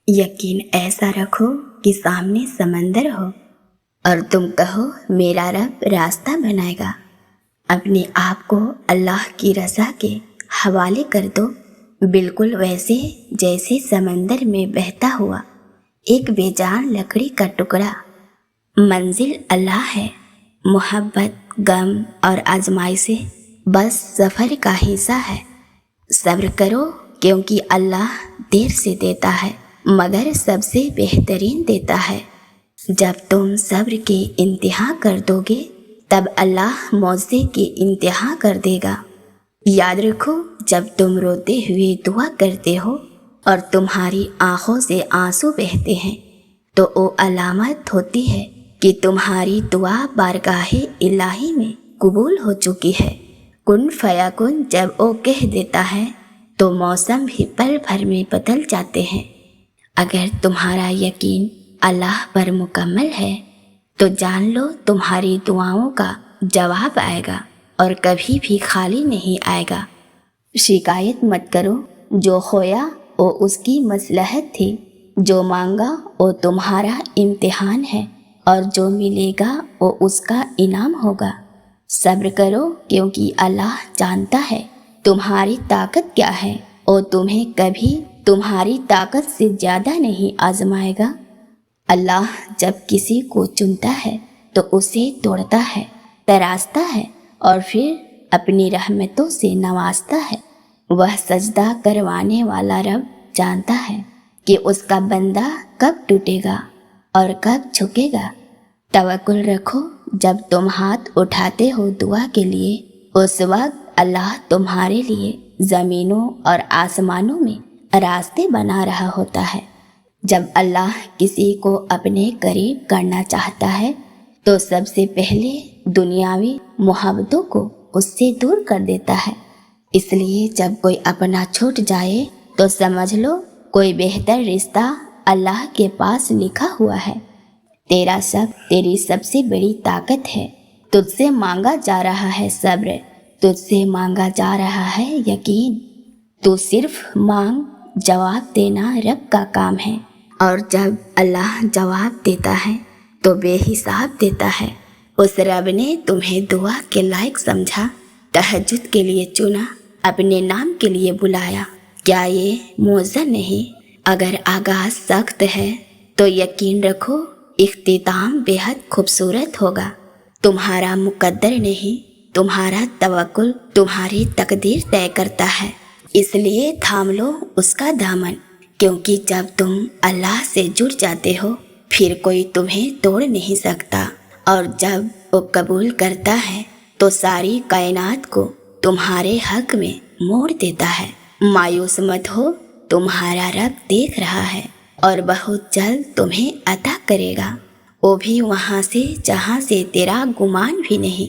यकीन ऐसा रखो कि सामने समंदर हो और तुम कहो मेरा रब रास्ता बनाएगा। अपने आप को अल्लाह की रज़ा के हवाले कर दो, बिल्कुल वैसे जैसे समंदर में बहता हुआ एक बेजान लकड़ी का टुकड़ा। मंजिल अल्लाह है। मोहब्बत, गम और आजमाइशें बस सफ़र का हिस्सा है। सब्र करो क्योंकि अल्लाह देर से देता है मगर सबसे बेहतरीन देता है। जब तुम सब्र की इंतहा कर दोगे तब अल्लाह मौज़े की इंतहा कर देगा। याद रखो, जब तुम रोते हुए दुआ करते हो और तुम्हारी आंखों से आंसू बहते हैं तो वो अलामत होती है कि तुम्हारी दुआ बारगाहे इलाही में कबूल हो चुकी है। कुन फयाकुन जब वो कह देता है तो मौसम भी पल भर में बदल जाते हैं। अगर तुम्हारा यकीन अल्लाह पर मुकम्मल है तो जान लो तुम्हारी दुआओं का जवाब आएगा और कभी भी खाली नहीं आएगा। शिकायत मत करो, जो खोया वो उसकी मसलहत थी, जो मांगा वो तुम्हारा इम्तिहान है और जो मिलेगा वो उसका इनाम होगा। सब्र करो क्योंकि अल्लाह जानता है तुम्हारी ताकत क्या है और तुम्हें कभी तुम्हारी ताकत से ज़्यादा नहीं आजमाएगा। अल्लाह जब किसी को चुनता है तो उसे तोड़ता है, तराशता है और फिर अपनी रहमतों से नवाजता है। वह सजदा करवाने वाला रब जानता है कि उसका बंदा कब टूटेगा और कब झुकेगा। तवक्कुल रखो, जब तुम हाथ उठाते हो दुआ के लिए उस वक्त अल्लाह तुम्हारे लिए ज़मीनों और आसमानों में रास्ते बना रहा होता है। जब अल्लाह किसी को अपने करीब करना चाहता है तो सबसे पहले दुनियावी मोहब्बतों को उससे दूर कर देता है। इसलिए जब कोई अपना छूट जाए तो समझ लो कोई बेहतर रिश्ता अल्लाह के पास लिखा हुआ है। तेरा सब तेरी सबसे बड़ी ताकत है। तुझसे मांगा जा रहा है सब्र, तुझसे मांगा जा रहा है यकीन। तू सिर्फ मांग, जवाब देना रब का काम है और जब अल्लाह जवाब देता है तो बेहिसाब देता है। उस रब ने तुम्हें दुआ के लायक समझा, तहज्जुद के लिए चुना, अपने नाम के लिए बुलाया। क्या ये मौज़ा नहीं? अगर आगाज़ सख्त है तो यकीन रखो इख्तिताम बेहद खूबसूरत होगा। तुम्हारा मुकद्दर नहीं, तुम्हारा तवक्कुल तुम्हारी तकदीर तय करता है। इसलिए थाम लो उसका दामन, क्योंकि जब तुम अल्लाह से जुड़ जाते हो फिर कोई तुम्हें तोड़ नहीं सकता और जब वो कबूल करता है तो सारी कायनात को तुम्हारे हक में मोड़ देता है। मायूस मत हो, तुम्हारा रब देख रहा है और बहुत जल्द तुम्हें अता करेगा, वो भी वहाँ से जहाँ से तेरा गुमान भी नहीं।